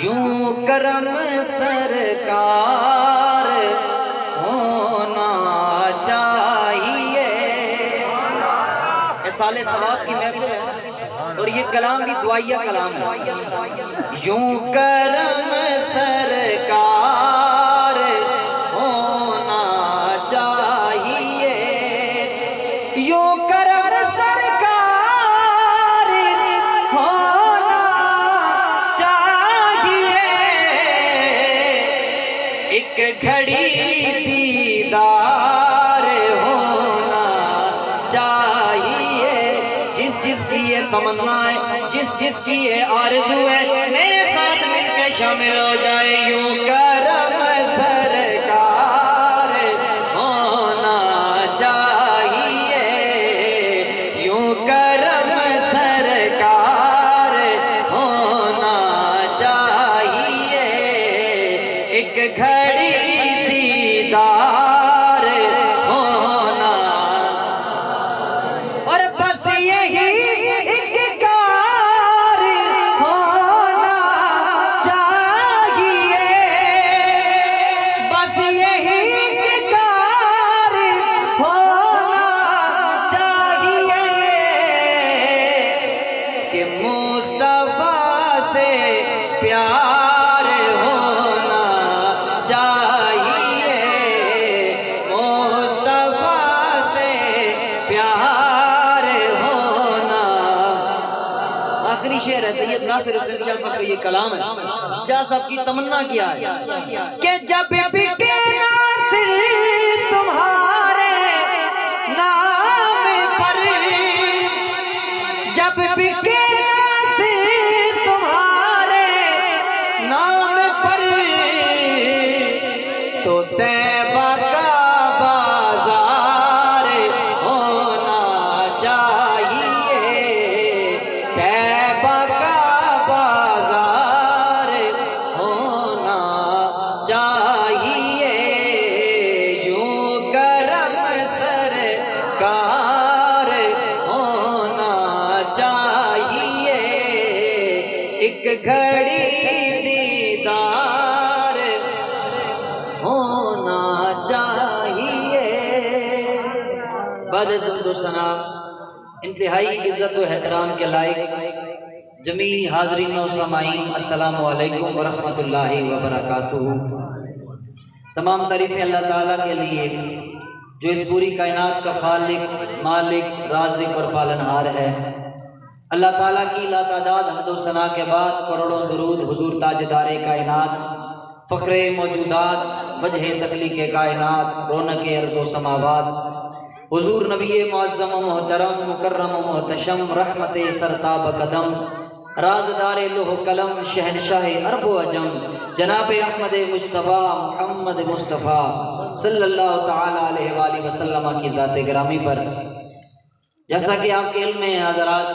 یوں کرم سرکار ہونا چاہیے۔ احسال ثواب کی محفل ہے اور یہ کلام بھی دعائیہ کلام ہے۔ یوں کرم سرکار ہونا چاہیے، یوں کرم سرکار ہونا چاہیے، ایک گھڑی دیدار ہونا چاہیے۔ جس جس کی یہ تمنا ہے، جس جس کی یہ آرزو ہے، میرے ساتھ مل کے شامل ہو جائے۔ یوں کرم سرکار ہونا چاہیے، یوں کرم سرکار ہونا چاہیے، ایک گھڑی دیدار ہونا، اور بس یہی ایک کار ہونا چاہیے، بس یہی ایک کار ہونا چاہیے کہ مصطفیٰ سے پیار ہونا چاہیے، مصطفیٰ سے پیار ہونا۔ آخری شعر ہے سید ناصر حسین شاہ صاحب کا، یہ کلام ہے۔ شاہ صاحب کی تمنا کیا ہے کہ جب بھی کہ ناصر تمہارے نام پر، جب بھی کہ ناصر تمہارے نام پر، تو طیبہ کا بازار ہونا چاہیے، طیبہ کا بازار ہونا چاہیے، یوں کرم سرکار ہونا چاہیے، ایک گھڑی دیدار ہونا چاہیے۔ بعد حمد و ثنا انتہائی عزت و احترام کے لائق جمیع حاضرین و سامعین، السلام علیکم ورحمۃ اللہ وبرکاتہ۔ تمام تعریفیں اللہ تعالیٰ کے لیے جو اس پوری کائنات کا خالق، مالک، رازق اور پالنہار ہے۔ اللہ تعالیٰ کی لا تعداد حمد و ثنا کے بعد کروڑوں درود حضور تاجدار کائنات، فخر موجودات، وجہ تخلیق کائنات، رونق ارض و سماوات، حضور نبی معظم و محترم، مکرم و محتشم، رحمت سرتاب قدم، رازدار لوح قلم، شہنشاہ عرب و عجم، جناب احمد مصطفیٰ محمد مصطفیٰ صلی اللہ تعالیٰ علیہ وآلہ وسلم کی ذات گرامی پر، جیسا کہ آپ کے علم میں ہے حضرات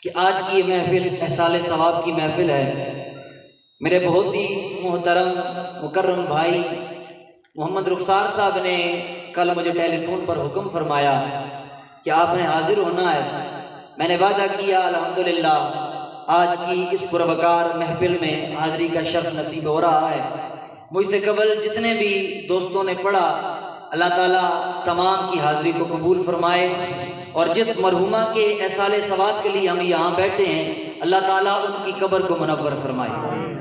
کہ آج کی یہ محفل احسال ثواب کی محفل ہے۔ میرے بہت ہی محترم مکرم بھائی محمد رخسار صاحب نے کل مجھے ٹیلی فون پر حکم فرمایا کہ آپ نے حاضر ہونا ہے۔ میں نے وعدہ کیا، الحمدللہ آج کی اس پروقار محفل میں حاضری کا شرف نصیب ہو رہا ہے۔ مجھ سے قبل جتنے بھی دوستوں نے پڑھا، اللہ تعالیٰ تمام کی حاضری کو قبول فرمائے، اور جس مرحومہ کے احسال ثواب کے لیے ہم یہاں بیٹھے ہیں، اللہ تعالیٰ ان کی قبر کو منور فرمائے۔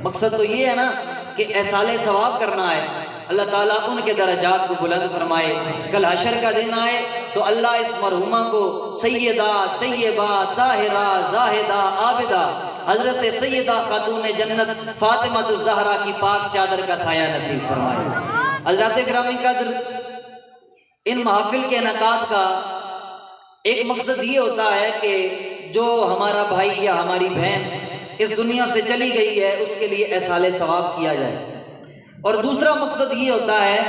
مقصد تو یہ ہے نا کہ احسال ثواب کرنا ہے، اللہ تعالیٰ ان کے درجات کو بلند فرمائے۔ کل حشر کا دن آئے تو اللہ اس مرحومہ کو سیدہ، طیبہ، طاہرہ، زاہدہ، عابدہ حضرت سیدہ خاتون جنت فاطمہ الزہرا کی پاک چادر کا سایہ نصیب فرمائے۔ حضرات گرامی قدر، ان محافل کے انعقاد کا ایک مقصد یہ ہوتا ہے کہ جو ہمارا بھائی یا ہماری بہن اس دنیا سے چلی گئی ہے اس کے لیے احسال ثواب کیا جائے، اور دوسرا مقصد یہ ہوتا ہے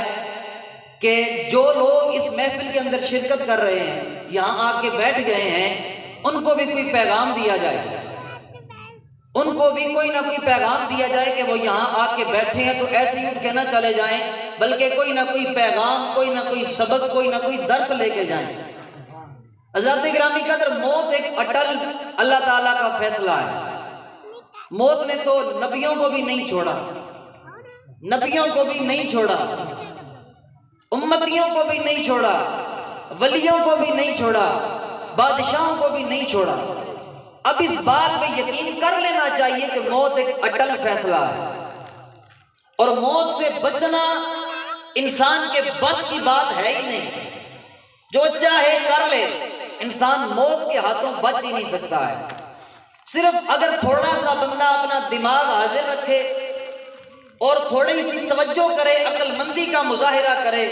کہ جو لوگ اس محفل کے اندر شرکت کر رہے ہیں، یہاں آ کے بیٹھ گئے ہیں، ان کو بھی کوئی پیغام دیا جائے، ان کو بھی کوئی نہ کوئی پیغام دیا جائے کہ وہ یہاں آ کے بیٹھے ہیں تو ایسے ہی اٹھ کے نہ چلے جائیں، بلکہ کوئی نہ کوئی پیغام، کوئی نہ کوئی سبق، کوئی نہ کوئی درس لے کے جائیں۔ حضرات گرامی قدر، موت ایک اٹل اللہ تعالیٰ کا فیصلہ ہے۔ موت نے تو نبیوں کو بھی نہیں چھوڑا، نبیوں کو بھی نہیں چھوڑا، امتیوں کو بھی نہیں چھوڑا، ولیوں کو بھی نہیں چھوڑا، بادشاہوں کو بھی نہیں چھوڑا۔ اب اس بات پہ یقین کر لینا چاہیے کہ موت ایک اٹل فیصلہ ہے، اور موت سے بچنا انسان کے بس کی بات ہے ہی نہیں۔ جو چاہے کر لے، انسان موت کے ہاتھوں بچ ہی نہیں سکتا ہے۔ صرف اگر تھوڑا سا بندہ اپنا دماغ حاضر رکھے اور تھوڑی سی توجہ کرے، عقل مندی کا مظاہرہ کرے،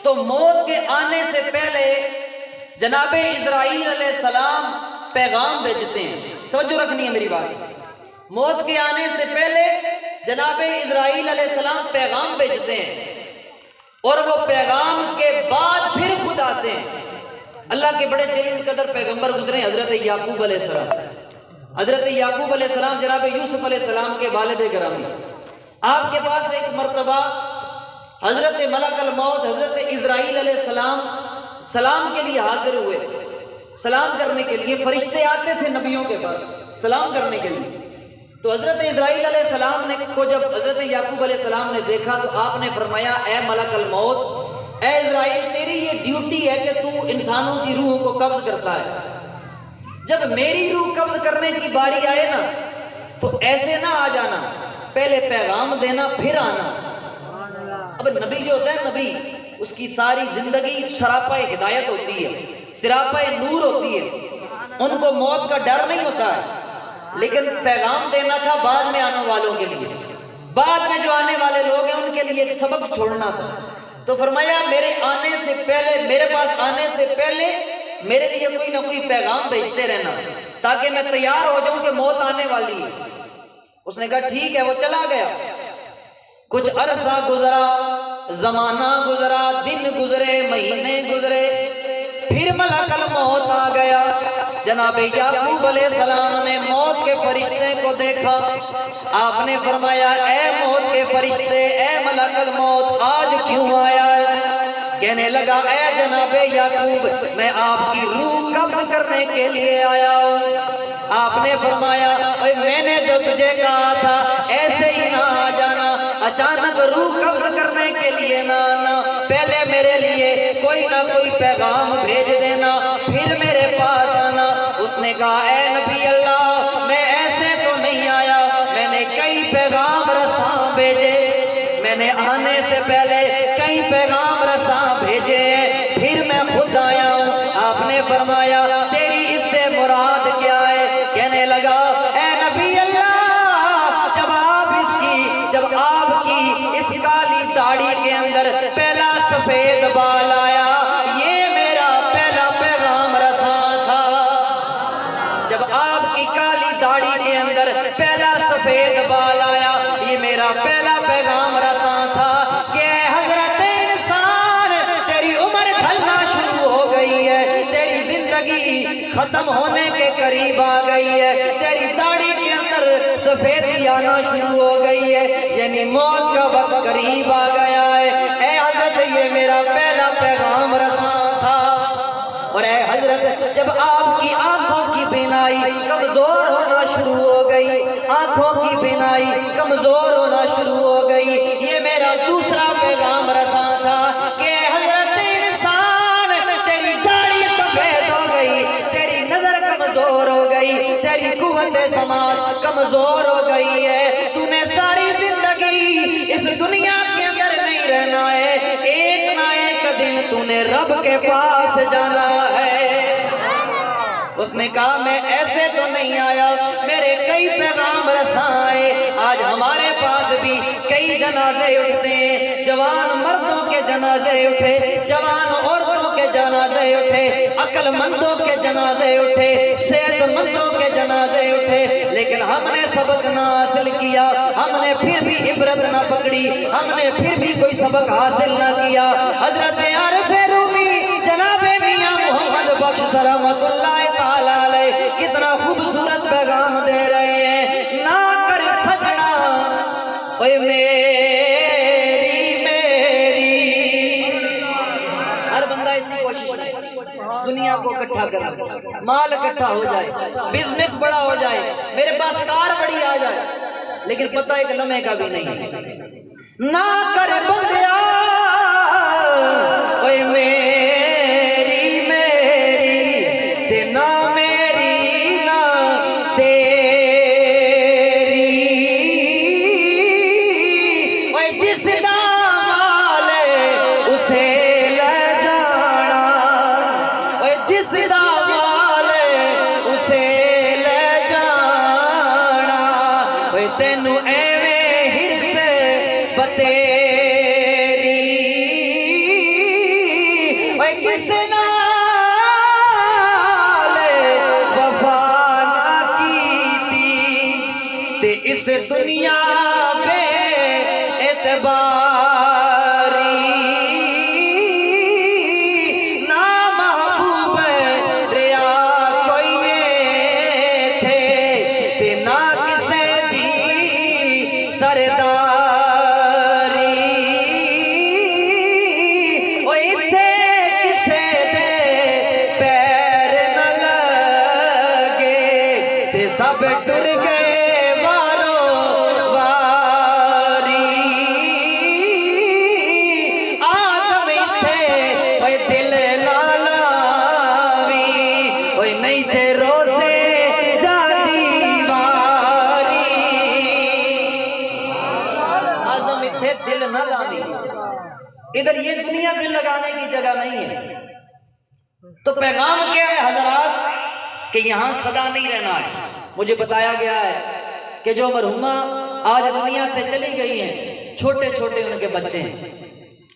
تو موت کے آنے سے پہلے جناب اسرائیل علیہ السلام پیغام بھیجتے ہیں۔ توجہ رکھنی ہے میری بات۔ موت کے آنے سے پہلے جناب اسرائیل علیہ السلام پیغام بھیجتے ہیں، اور وہ پیغام کے بعد پھر خود آتے ہیں۔ اللہ کے بڑے جلیل قدر پیغمبر گزرے حضرت یعقوب علیہ السلام۔ حضرت یعقوب علیہ السلام جناب یوسف علیہ السلام کے والد گرامی، آپ کے پاس ایک مرتبہ حضرت ملک الموت حضرت اسرائیل علیہ السلام سلام کے لیے حاضر ہوئے۔ سلام کرنے کے لیے فرشتے آتے تھے نبیوں کے پاس سلام کرنے کے لیے۔ تو حضرت اسرائیل علیہ السلام نے کو جب حضرت یعقوب علیہ السلام نے دیکھا تو آپ نے فرمایا، اے ملک الموت، اے اسرائیل، تیری یہ ڈیوٹی ہے کہ تو انسانوں کی روحوں کو قبض کرتا ہے۔ جب میری روح قبض کرنے کی باری آئے نا تو ایسے نہ آ جانا، پہلے پیغام دینا پھر آنا۔ اب نبی جو ہوتا ہے، نبی اس کی ساری زندگی سراپا ہدایت ہوتی ہے، سراپا نور ہوتی ہے، ان کو موت کا ڈر نہیں ہوتا ہے، لیکن پیغام دینا تھا بعد میں آنے والوں کے لیے، بعد میں جو آنے والے لوگ ہیں ان کے لیے ایک سبق چھوڑنا تھا۔ تو فرمایا میرے آنے سے پہلے، میرے پاس آنے سے پہلے میرے لیے کوئی نہ کوئی پیغام بھیجتے رہنا تاکہ میں تیار ہو جاؤں کہ موت آنے والی ہے۔ اس نے کہا ٹھیک ہے، وہ چلا گیا۔ کچھ عرصہ گزرا، زمانہ گزرا، دن گزرے، مہینے گزرے، پھر ملک الموت آ گیا۔ جناب یعقوب علیہ السلام نے موت کے فرشتے کو دیکھا۔ آپ نے فرمایا، اے موت کے فرشتے، اے ملک الموت، آج کیوں آیا ہے؟ کہنے لگا، اے جناب یعقوب، میں آپ کی روح قبض کرنے کے لیے آیا ہوں۔ آپ نے فرمایا، میں نے جو تجھے کہا تھا ایسے ہی نہ آ جانا، اچانک روح قبض کرنے کے لیے نہ آنا، پہلے میرے لیے کوئی نہ کوئی پیغام بھیج دینا، پھر میرے پاس آنا۔ اس نے کہا، اے نبی اللہ، میں ایسے تو نہیں آیا، میں نے کئی پیغام رساں بھیجے، میں نے آنے سے پہلے کئی پیغام رساں بھیجے، پھر میں خود آیا ہوں۔ آپ نے فرمایا، تیری اس سے مراد کیا ہے؟ کہنے لگا، اے نبی اللہ، جب آپ کی اس کالی داڑھی کے اندر پہلا سفید بال آیا، یہ میرا پہلا پیغام رساں تھا۔ جب آپ کی کالی داڑھی کے اندر پہلا سفید بال آیا، یہ میرا پہلا پیغام رساں تھا کہ اے حضرت انسان، تیری عمر ڈھلنا شروع ہو گئی ہے، تیری زندگی ختم ہونے کے قریب آ گئی ہے، تیری داڑھی کے اندر سفیدی آنا شروع ہو گئی ہے، یعنی موت کا وقت قریب آ گیا ہے۔ اے حضرت، یہ میرا پہلا پیغام رساں تھا۔ اور اے حضرت، جب آپ کی آنکھوں کی بینائی کمزور ہونا شروع ہو گئی، آنکھوں کی بینائی کمزور ہونا شروع ہو گئی، یہ میرا دوسرا پیغام رساں تھا کہ اے حضرت انسان، تیری داڑھی سفید ہو گئی، تیری نظر کمزور ہو گئی، تیری قوت سماعت کمزور ہو گئی ہے، تو نے ساری زندگی اس دنیا کے اندر نہیں رہنا ہے، ایک نہ ایک دن تو نے رب کے پاس جانا ہے۔ اس نے کہا، میں ایسے تو نہیں آیا، میرے کئی پیغام رساں آئے، آج ہمارے پاس بھی کئی جنازے اٹھتے ہیں، جوان مردوں کے جنازے اٹھے، جوان عورتوں کے جنازے اٹھے، عقل مندوں کے جنازے اٹھے، صحت مندوں کے جنازے اٹھے، لیکن ہم نے سبق نہ حاصل کیا، ہم نے پھر بھی عبرت نہ پکڑی، ہم نے پھر بھی کوئی سبق حاصل نہ کیا۔ حضرت عارف رومی جناب میاں محمد بخش رحمت اللہ تعالی علیہ کتنا خوبصورت پیغام دے رہے ہیں، نہ کر سجنا اوے میری ہر بندہ اسی کوشش دنیا کو اکٹھا کرنا، مال اکٹھا ہو جائے، بزنس بڑا ہو جائے، میرے پاس کار بڑی آ جائے، لیکن پتہ ایک لمحے کا بھی نہیں ہے۔ نہ کر بندیا اوے میری میری تے نہ میری نہ تیری، اوے جس دا مال اسے لے جانا، اوے جس دا مال اسے لے جانا، اوے تینوں ایویں ہرس بتیری، اوے کس نال وفا نہ کیتی تے اس دنیا بے اعتباری، نہ محبوب ریا کوئی تھے تے نہ کسے دی سرداری، او اتھے کسے دے پیر نہ لگے تے سب ٹر گئے وارو واری، آدم اتھے اوے دل نہ لاوی، اوے نہیں تھے روزے جا دیواری، آزم اتھے دل نہ لاوی، ادھر یہ دنیا دل لگانے کی جگہ نہیں ہے۔ تو پیغام کیا ہے حضرات کہ یہاں صدا نہیں رہنا ہے۔ مجھے بتایا گیا ہے کہ جو مرحومہ آج دنیا سے چلی گئی ہیں، چھوٹے چھوٹے ان کے بچے ہیں،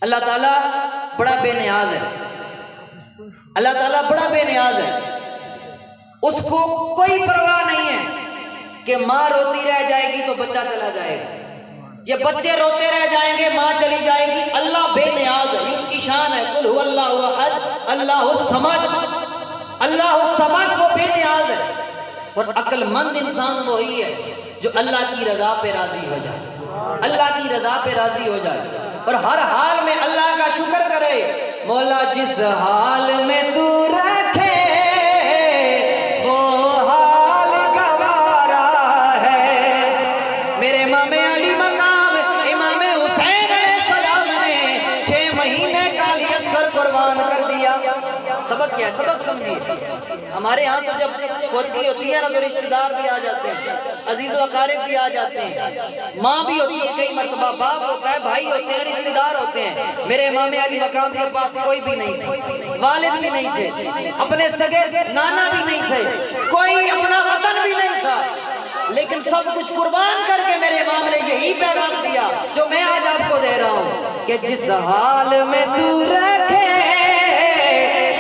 اللہ تعالیٰ بڑا بے نیاز ہے، اللہ تعالیٰ بڑا بے نیاز ہے، اس کو کوئی پرواہ نہیں ہے کہ ماں روتی رہ جائے گی تو بچہ چلا جائے گا، یہ بچے روتے رہ جائیں گے ماں چلی جائے گی، اللہ بے نیاز ہے، اس کی شان ہے قل هو اللہ احد اللہ الصمد، اللہ الصمد وہ بے نیاز ہے۔ اور عقل مند انسان وہی ہے جو اللہ کی رضا پہ راضی ہو جائے، اللہ کی رضا پہ راضی ہو جائے اور ہر حال میں اللہ کا شکر کرے۔ مولا جس حال میں تو رکھے وہ حال گوارا ہے، میرے امام علی مقام امام حسین علیہ السلام نے 6 مہینے کا اصغر قربان کر دیا۔ سبق کیا ہے؟ سبق سمجھیے۔ ہمارے ہاں تو جب خودگی ہوتی ہے نا تو رشتہ دار بھی آ جاتے ہیں، عزیز و اقارب بھی آ جاتے ہیں، ماں بھی ہوتی ہے، کئی مرتبہ باپ ہوتا ہے، بھائی ہوتے ہیں، رشتہ دار ہوتے ہیں۔ میرے امام علی مقام کے پاس کوئی بھی نہیں تھا، والد بھی نہیں تھے، اپنے سگے نانا بھی نہیں تھے، کوئی اپنا وطن بھی نہیں تھا، لیکن سب کچھ قربان کر کے میرے امام نے یہی پیغام دیا جو میں آج آپ کو دے رہا ہوں کہ جس حال میں تو رکھے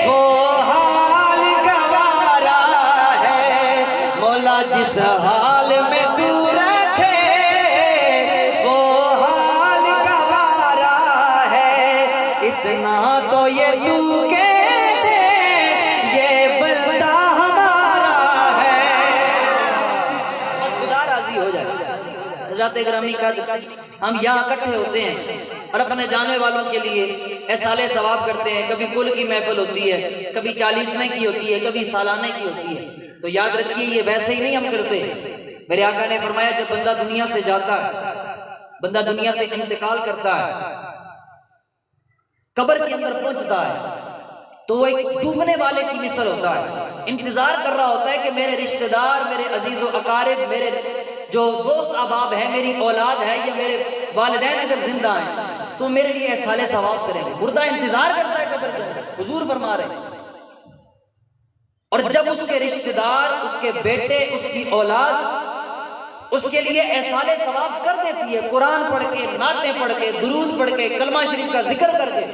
وہ حال گوارا ہے، مولا جس حال میں تو رکھے وہ حال گوارا ہے، اتنا تو یہ تو کہہ دے یہ بندہ ہمارا ہے، بس خدا راضی ہو جائے۔ حضرات گرامی کا ہم یہاں اکٹھے ہوتے ہیں اور اپنے جانے والوں کے لیے احسال ثواب کرتے ہیں، کبھی کل کی محفل ہوتی ہے، کبھی 40ویں کی ہوتی ہے، کبھی سالانہ کی ہوتی ہے، تو یاد رکھیے یہ ویسے ہی نہیں ہم کرتے۔ میرے آقا نے فرمایا جب بندہ دنیا سے جاتا ہے، بندہ دنیا سے انتقال کرتا ہے، قبر کے اندر پہنچتا ہے تو وہ ایک ڈوبنے والے کی مثل ہوتا ہے، انتظار کر رہا ہوتا ہے کہ میرے رشتہ دار، میرے عزیز و اقارب، میرے جو دوست احباب ہے، میری اولاد ہے یا میرے والدین اگر زندہ ہیں تو میرے لیے احسال ثواب کریں گے۔ مردہ انتظار کرتا ہے قبر کے اندر، حضور فرما رہے ہیں، اور جب اس کے رشتہ دار، اس کے بیٹے، اس کی اولاد اس کے لیے احسال ثواب کر دیتی ہے، قرآن پڑھ کے، نعتیں پڑھ کے، درود پڑھ کے، کلمہ شریف کا ذکر کر کے،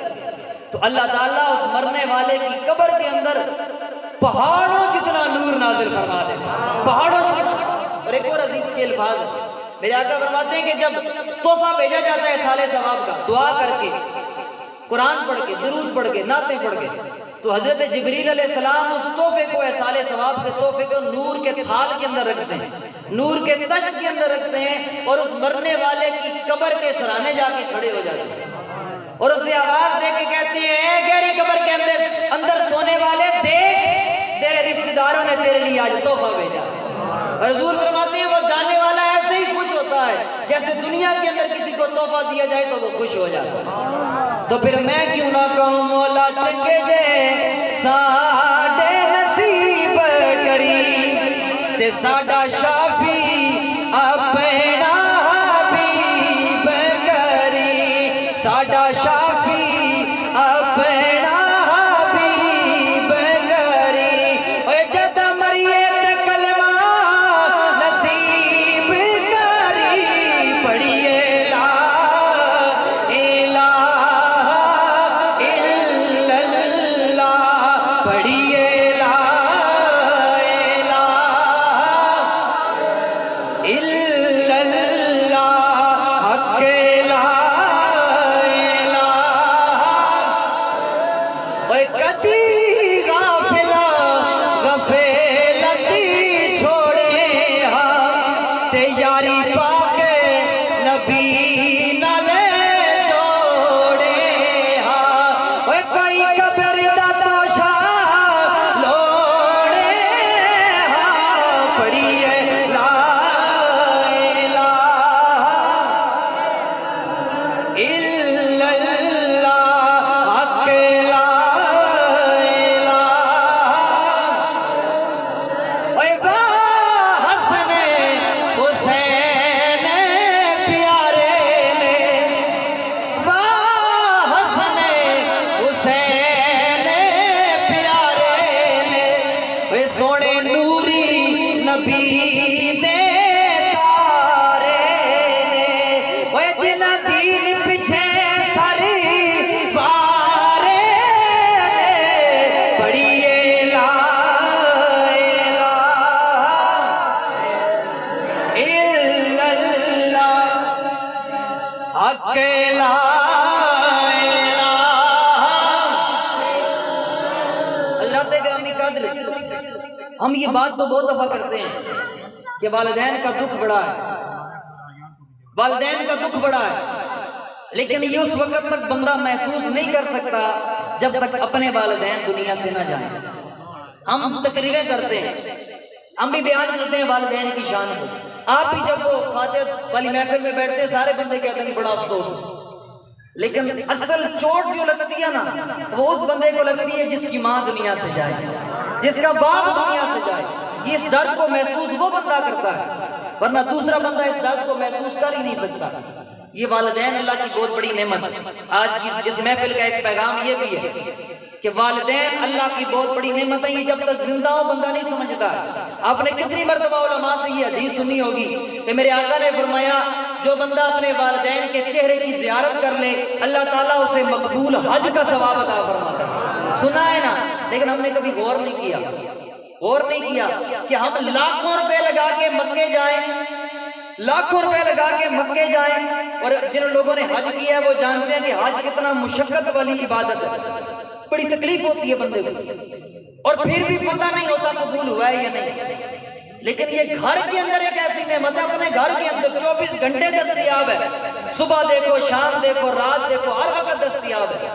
تو اللہ تعالیٰ اس مرنے والے کی قبر کے اندر پہاڑوں جتنا نور نازل فرما دیتا ہے، پہاڑوں جتنا۔ اور ایک اور عزیز کے الفاظ ہے، میرے آقا فرماتے ہیں کہ جب تحفہ بھیجا جاتا ہے احسال ثواب کا، دعا کر کے، قرآن پڑھ کے، درود پڑھ کے، نعتیں پڑھ کے، تو حضرت جبریل علیہ السلام اس تحفے کو، احسال ثواب کے تحفے کو نور کے تھال کے اندر رکھتے ہیں، نور کے تشت کے اندر رکھتے ہیں، اور اس مرنے والے کی قبر کے سرانے جا کے کھڑے ہو جاتے ہیں اور اسے آواز دے کے کہتے ہیں اے گہری قبر کے اندر سونے والے، دیکھ تیرے رشتہ داروں نے تیرے لیے آج تحفہ بھیجا. اور حضور فرماتے ہیں وہ جانے والا ایسے ہی خوش ہوتا ہے جیسے دنیا کے اندر کسی کو تحفہ دیا جائے تو وہ خوش ہو جاتا ہے. تو پھر میں کیوں نہ کہوں مولا چنگے جے ساڈے نصیب کری تے ساڈا شافی اپنا حبیب کری ساڈا شافی اپنا حبیب کری. اوے جد مریے تے کلمہ نصیب کری پڑھیے لا الہ الا اللہ پڑھیے لا الہ الا اللہ حق لا الہ. اوے کدی غافلا غفلتی چھوڑے ہاں تے یاری پا کے نبی نال جوڑے ہاں. اوے کوئی قبر دا توشا لوڑے ہاں پڑھیے لا الہ الا اللہ حق لا الہ. اوے واہ حسن حسین پیارے نے واہ حسن حسین پیارے نے. اوے سونے نوری نبی دے تارے نے. اوے جنہ دین پیچھے ساری بارے نے پڑھیے لا الہ الا اللہ حق لا الہ. حضرات گرامی قدر ہم یہ بات تو بہت دفعہ کرتے ہیں کہ والدین کا دکھ بڑا ہے والدین کا دکھ بڑا ہے لیکن یہ اس وقت تک بندہ محسوس نہیں کر سکتا جب تک اپنے والدین دنیا سے نہ جائیں. ہم تقریریں کرتے ہیں ہم بھی بیان کرتے ہیں والدین کی شان کو. آپ بھی جب وہ فاتحہ والی محفل میں بیٹھتے ہیں سارے بندے کہتے ہیں کہ بڑا افسوس ہے لیکن اصل چوٹ جو لگتی ہے نا وہ اس بندے کو لگتی ہے جس کی ماں دنیا سے جائے جس کا باپ دنیا سے جائے. یہ اس درد کو محسوس وہ بندہ کرتا ہے ورنہ دوسرا بندہ اس درد کو محسوس کر ہی نہیں سکتا. یہ والدین اللہ کی بہت بڑی نعمت ہے. آج کی اس محفل کا ایک پیغام یہ بھی ہے کہ والدین اللہ کی بہت بڑی نعمت ہے. یہ جب تک زندہ ہو بندہ نہیں سمجھتا. آپ نے کتنی مرتبہ علماء سے یہ حدیث سنی ہوگی کہ میرے آقا نے فرمایا جو بندہ اپنے والدین کے چہرے کی زیارت کر لے اللہ تعالیٰ اسے مقبول حج کا ثواب عطا فرماتا ہے. سنا ہے نا لیکن ہم نے کبھی غور نہیں کیا کہ ہم لاکھوں روپے لگا کے مکے جائیں لاکھوں روپے لگا کے مکے جائیں اور جن لوگوں نے حج کیا ہے وہ جانتے ہیں کہ حج کتنا مشقت والی عبادت ہے. بڑی تکلیف ہوتی ہے بندے کو اور پھر بھی پتہ نہیں ہوتا قبول ہوا ہے یا نہیں. لیکن یہ گھر کے اندر ایک ایسی نعمت ہے اپنے گھر کے اندر 24 گھنٹے دستیاب ہے. صبح دیکھو شام دیکھو رات دیکھو ہر وقت دستیاب ہے.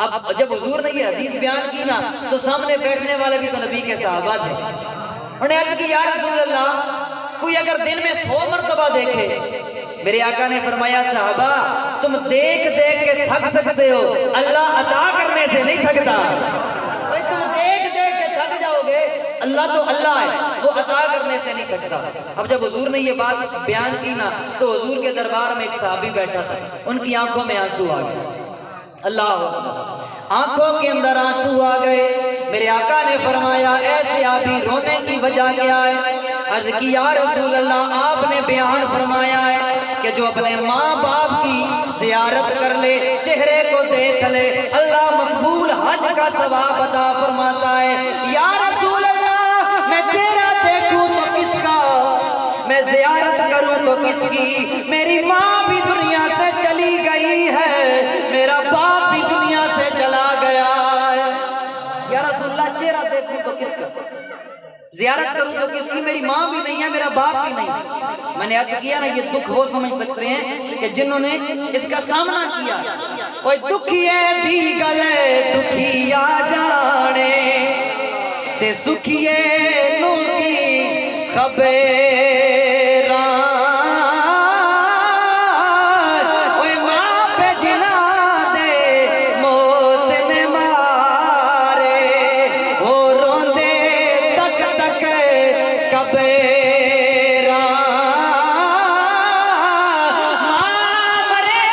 اب جب حضور نے یہ حدیث بیان کی نا تو سامنے بیٹھنے والے بھی تو نبی کے صحابہ تھے. انہوں نے عرض کی یا رسول اللہ کوئی اگر دن میں 100 مرتبہ دیکھے. میرے آقا نے فرمایا صحابہ تم دیکھ دیکھ کے تھک سکتے ہو اللہ عطا کرنے سے نہیں تھکتا. تم دیکھ دیکھ کے تھک جاؤ گے اللہ تو اللہ ہے وہ عطا کرنے سے نہیں تھکتا. اب جب حضور نے یہ بات بیان کی نا تو حضور کے دربار میں ایک صحابی بیٹھا تھا. ان کی آنکھوں میں آنسو آ گئے. اللہ آنکھوں کے اندر آنسو آ گئے. میرے آقا نے فرمایا ایسے آبی رونے کی وجہ کیا ہے؟ عرض کی یا رسول اللہ آپ نے بیان فرمایا ہے کہ جو اپنے ماں باپ کی زیارت کر لے چہرے کو دیکھ لے اللہ مقبول حج کا ثواب عطا فرماتا ہے. یا رسول اللہ میں چہرہ دیکھوں تو کس کا میں زیارت کروں تو کس کی؟ میری ماں بھی دنیا سے چلی گئی ہے میرا باپ بھی دنیا سے چلا گیا ہے. یا رسول اللہ چہرہ دیکھوں تو کس کا زیارت کروں تو کس کی؟ میری ماں بھی نہیں ہے میرا باپ بھی نہیں. میں نے عرض کیا نا یہ دکھ وہ سمجھ سکتے ہیں کہ جنہوں نے اس کا سامنا کیا. اوے دکھیے دی گلے دکھیا جانے تے سکھیے نو کی خبراں اوے ماں پہ جنا دے موت نے مارے وہ روندے تک تک کبیراں ماں مرے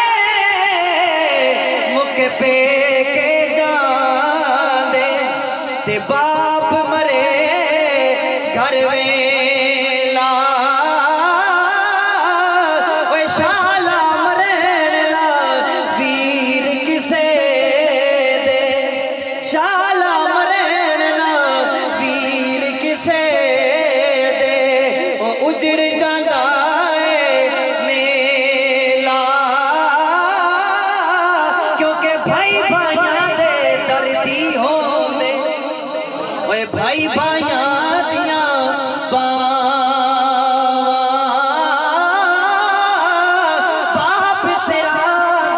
مک پہ کے جان دے تے باپ مرے گھر ویلا اوے شالا مرنا ویر کسے دے شالا مرنا ویر کسے دے او اجڑ جاندا ہے میلا کیونکہ بھائی بھائیاں دے دردی ہوندے اوے بھائی بھائیاں دیاں باپ سرا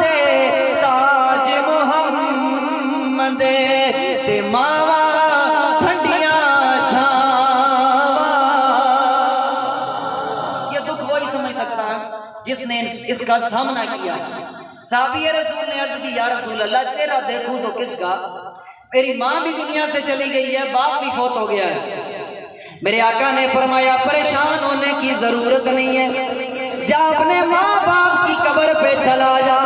دے تاج محمد تے ماوا ٹھنڈیاں چھاواں یہ دکھ وہی سمجھ سکتا ہے جس نے اس کا سامنا کیا صحابی رسول نے عرض کی یا رسول اللہ چہرہ دیکھوں تو کس کا میری ماں بھی دنیا سے چلی گئی ہے باپ بھی فوت ہو گیا ہے میرے آقا نے فرمایا پریشان ہونے کی ضرورت نہیں ہے جا اپنے ماں باپ کی قبر پہ چلا جا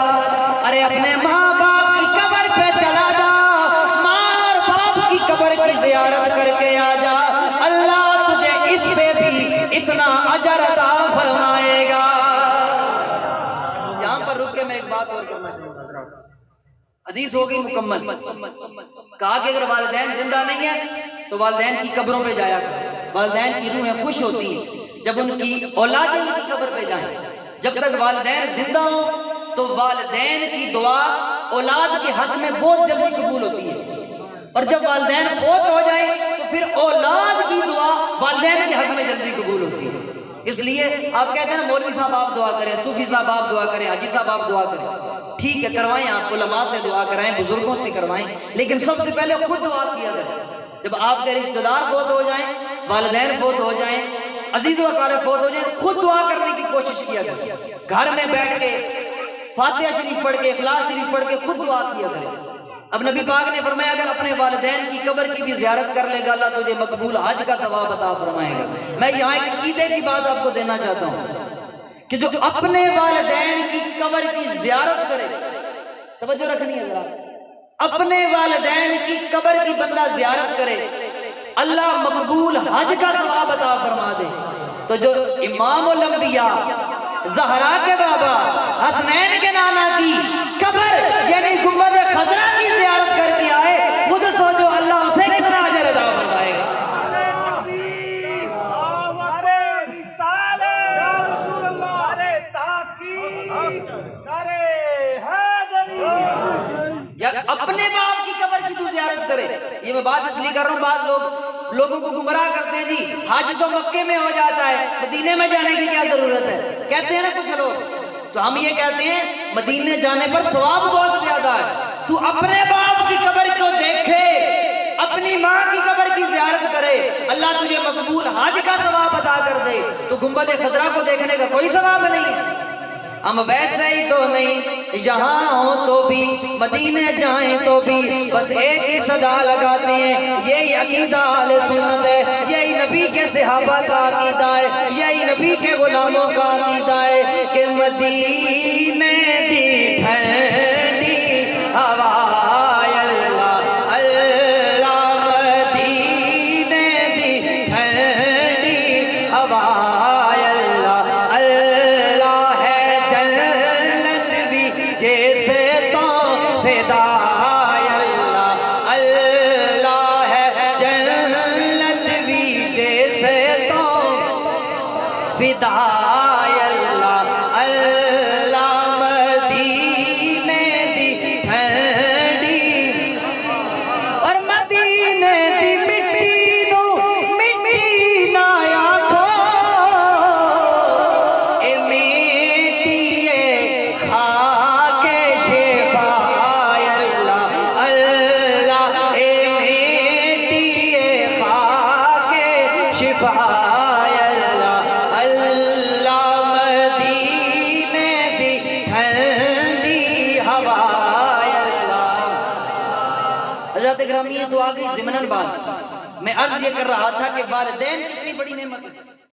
ارے اپنے ماں باپ کی قبر پہ چلا جا ماں اور باپ کی قبر کی زیارت کر کے آ جا اللہ تجھے اس پہ بھی اتنا اجر عطا فرمائے گا یہاں پر رک کے میں ایک بات اور کرنا چاہوں گا حدیث ہوگی مکمل کہا کہ اگر والدین زندہ نہیں ہیں تو والدین کی قبروں پہ جایا کریں والدین کی روحیں خوش ہوتی ہیں جب ان کی اولادیں ان کی قبر پہ جائیں جب تک والدین زندہ ہوں تو والدین کی دعا اولاد کے حق میں بہت جلدی قبول ہوتی ہے اور جب والدین فوت ہو جائیں تو پھر اولاد کی دعا والدین کے حق میں جلدی قبول ہوتی ہے اس لیے آپ کہتے ہیں مولوی صاحب آپ دعا کریں صوفی صاحب آپ دعا کریں حاجی صاحب آپ دعا کریں ٹھیک ہے کروائیں آپ علماء سے دعا کرائیں بزرگوں سے کروائیں لیکن سب سے پہلے خود دعا کیا کریں جب آپ کے رشتہ دار فوت ہو جائیں والدین فوت ہو جائیں عزیز و اقارب فوت ہو جائیں خود دعا کرنے کی کوشش کیا کریں گھر میں بیٹھ کے فاتحہ شریف پڑھ کے اخلاص شریف پڑھ کے خود دعا کیا کریں اب نبی پاک نے فرمایا اگر اپنے والدین کی قبر کی بھی زیارت کر لے گا اللہ تجھے مقبول حج کا ثواب عطا فرمائے گا میں یہاں ایک عقیدے کی بات آپ کو دینا چاہتا ہوں کہ جو اپنے والدین کی قبر کی زیارت کرے توجہ رکھنی ہے ذرا اپنے والدین کی قبر کی بندہ زیارت کرے اللہ مقبول حج کا ثواب عطا فرما دے تو جو امام الانبیاء زہرا کے بابا حسنین کے نانا کی قبر یعنی گنبد خضرا کی زیارت کر کے آئے خود سوچو اللہ اسے کتنا اجر عطا فرمائے گا اپنے باپ کی قبر کی تو زیارت کرے یہ میں بات اس لیے کر رہا ہوں بعض لوگوں کو گمراہ کرتے ہیں جی حج تو مکے میں ہو جاتا ہے مدینے میں جانے کی کیا ضرورت ہے کہتے ہیں نا کچھ لوگ تو ہم یہ کہتے ہیں مدینے جانے پر ثواب بہت زیادہ ہے تو اپنے باپ کی قبر کو دیکھے اپنی ماں کی قبر کی زیارت کرے اللہ تجھے مقبول حج کا ثواب عطا کر دے تو گنبد خضرا کو دیکھنے کا کوئی ثواب نہیں ہم ویسے ہی تو نہیں یہاں ہوں تو بھی مدینے جائیں تو بھی بس ایک ہی صدا لگاتے ہیں یہی عقیدہ اہل سنت ہے یہی نبی کے صحابہ کا عقیدہ ہے یہی نبی کے غلاموں کا عقیدہ ہے کہ مدینے دی ٹھنڈی ہوا اللہ اللہ مدینے دی ٹھنڈی ہوا جیسے تو فدا اللہ اللہ ہے جنت بھی جیسے تو فدا اللہ اللہ مدینے دی ٹھنڈی اور مدینے دی مٹی نو مٹی نہ آکھو اے میٹی خاک اللہ اللہ اے میٹی خاک حضرات گرامی یہ تو آ گئی ضمناً بات. میں عرض یہ کر رہا تھا کہ والدین کتنی بڑی نعمت ہے.